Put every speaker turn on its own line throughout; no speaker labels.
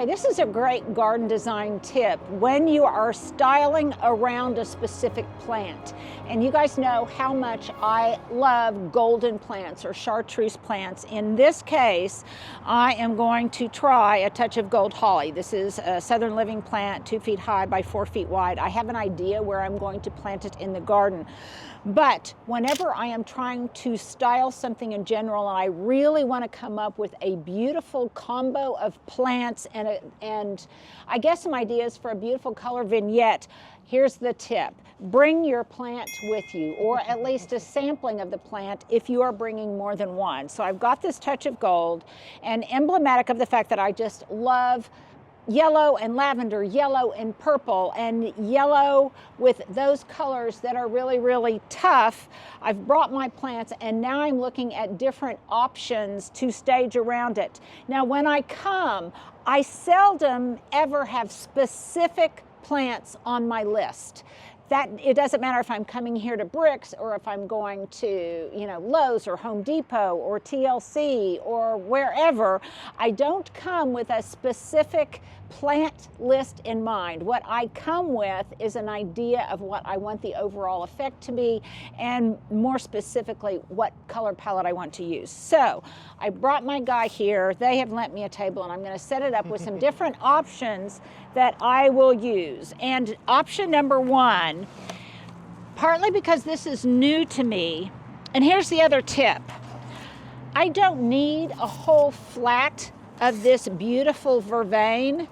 Okay, this is a great garden design tip when you are styling around a specific plant. And you guys know how much I love golden plants or chartreuse plants. In this case, I am going to try a touch of gold holly. This is a southern living plant, 2 feet high by 4 feet wide. I have an idea where I'm going to plant it in the garden. But whenever I am trying to style something in general, and I really want to come up with a beautiful combo of plants and I guess some ideas for a beautiful color vignette, here's the tip. Bring your plant with you, or at least a sampling of the plant if you are bringing more than one. So I've got this touch of gold, and emblematic of the fact that I just love yellow and lavender, yellow and purple, and yellow with those colors that are really, really tough. I've brought my plants, and now I'm looking at different options to stage around it. Now, when I come, I seldom ever have specific plants on my list. That it doesn't matter if I'm coming here to Bricks or if I'm going to, Lowe's or Home Depot or TLC or wherever. I don't come with a specific plant list in mind. What I come with is an idea of what I want the overall effect to be, and more specifically, what color palette I want to use. So I brought my guy here. They have lent me a table, and I'm going to set it up with some different options that I will use. And option number one, partly because this is new to me, and here's the other tip. I don't need a whole flat of this beautiful vervain,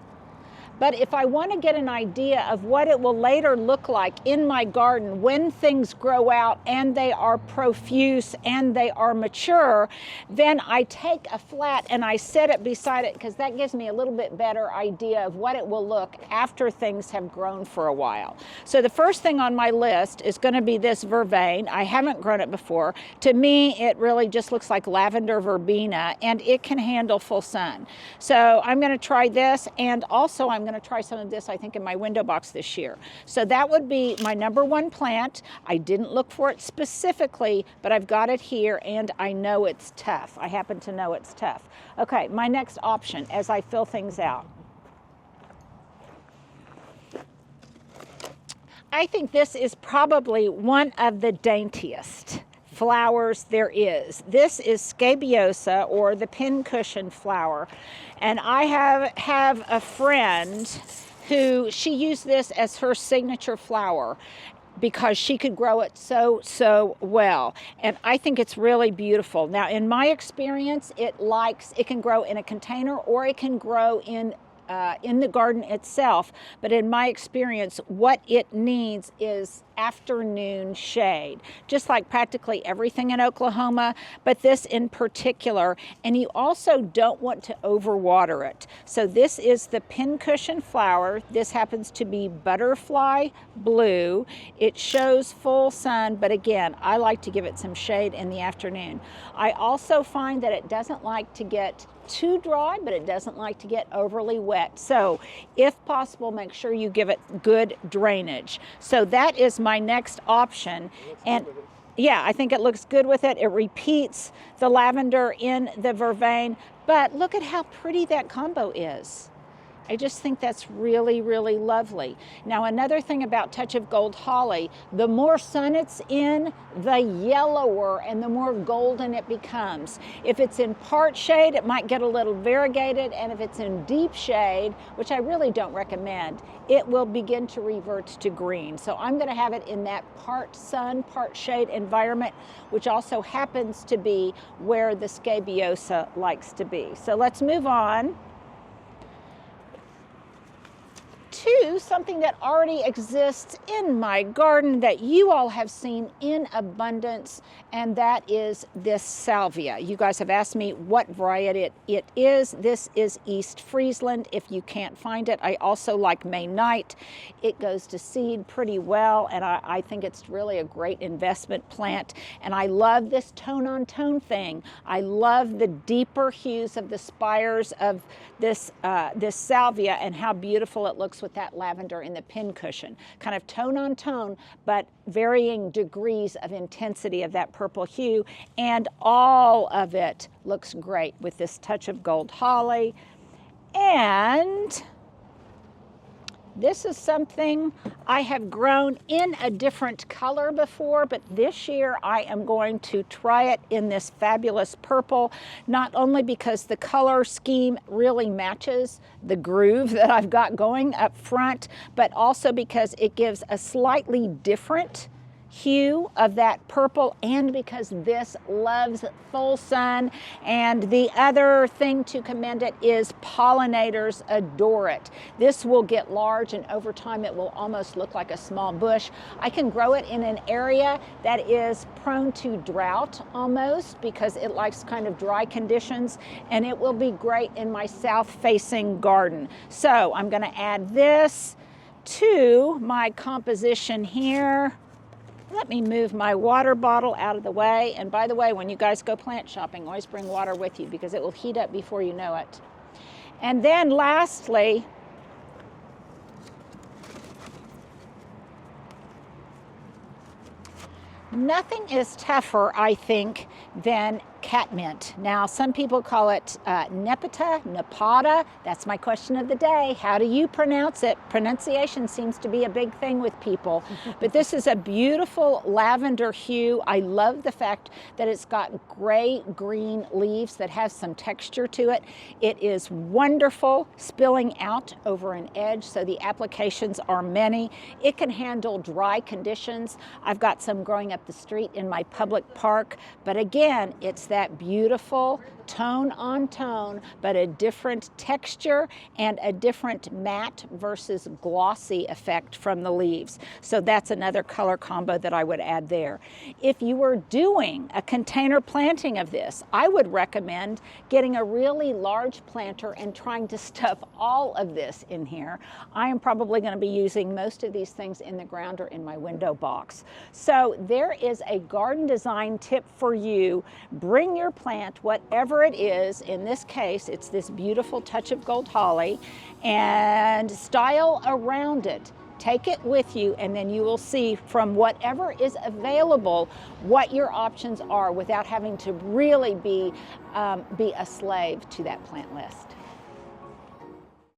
but if I want to get an idea of what it will later look like in my garden when things grow out and they are profuse and they are mature, then I take a flat and I set it beside it, because that gives me a little bit better idea of what it will look after things have grown for a while. So the first thing on my list is going to be this vervain. I haven't grown it before. To me, it really just looks like lavender verbena, and it can handle full sun. So I'm going to try this, and also I'm going to try some of this, I think, in my window box this year. So that would be my number one plant. I didn't look for it specifically, but I've got it here, and I know it's tough. I happen to know it's tough. Okay, my next option as I fill things out. I think this is probably one of the daintiest flowers there is. This is scabiosa, or the pincushion flower, and I have a friend who she used this as her signature flower because she could grow it so well, and I think it's really beautiful. Now, in my experience, it can grow in a container, or it can grow in the garden itself, but in my experience, what it needs is afternoon shade, just like practically everything in Oklahoma, but this in particular. And you also don't want to overwater it. So this is the pincushion flower. This happens to be butterfly blue. It shows full sun, but again, I like to give it some shade in the afternoon. I also find that it doesn't like to get too dry, but it doesn't like to get overly wet. So if possible, make sure you give it good drainage. So that is my next option. And yeah, I think it looks good with it. It repeats the lavender in the vervain, but look at how pretty that combo is. I just think that's really, really lovely. Now, another thing about touch of gold holly, the more sun it's in, the yellower and the more golden it becomes. If it's in part shade, it might get a little variegated, and if it's in deep shade, which I really don't recommend, it will begin to revert to green. So I'm going to have it in that part sun, part shade environment, which also happens to be where the scabiosa likes to be. So let's move on to something that already exists in my garden that you all have seen in abundance, and that is this salvia. You guys have asked me what variety it is. This is East Friesland. If you can't find it, I also like May Night. It goes to seed pretty well, and I think it's really a great investment plant. And I love this tone-on-tone thing. I love the deeper hues of the spires of this salvia, and how beautiful it looks with that lavender in the pincushion. Kind of tone on tone, but varying degrees of intensity of that purple hue, and all of it looks great with this touch of gold holly. And this is something I have grown in a different color before, but this year I am going to try it in this fabulous purple, not only because the color scheme really matches the groove that I've got going up front, but also because it gives a slightly different hue of that purple, and because this loves full sun. And the other thing to commend it is pollinators adore it. This will get large, and over time it will almost look like a small bush. I can grow it in an area that is prone to drought almost, because it likes kind of dry conditions, and it will be great in my south-facing garden. So I'm going to add this to my composition here. Let me move my water bottle out of the way. And by the way, when you guys go plant shopping, always bring water with you, because it will heat up before you know it. And then lastly, nothing is tougher, I think, than catmint. Now, some people call it nepeta. That's my question of the day. How do you pronounce it? Pronunciation seems to be a big thing with people. But this is a beautiful lavender hue. I love the fact that it's got gray-green leaves that have some texture to it. It is wonderful spilling out over an edge, so the applications are many. It can handle dry conditions. I've got some growing up the street in my public park, but again, it's that beautiful tone on tone, but a different texture and a different matte versus glossy effect from the leaves. So that's another color combo that I would add there. If you were doing a container planting of this, I would recommend getting a really large planter and trying to stuff all of this in here. I am probably going to be using most of these things in the ground or in my window box. So there is a garden design tip for you. Bring your plant, whatever it is. In this case, it's this beautiful touch of gold holly, and style around it. Take it with you, and then you will see from whatever is available what your options are without having to really be a slave to that plant list.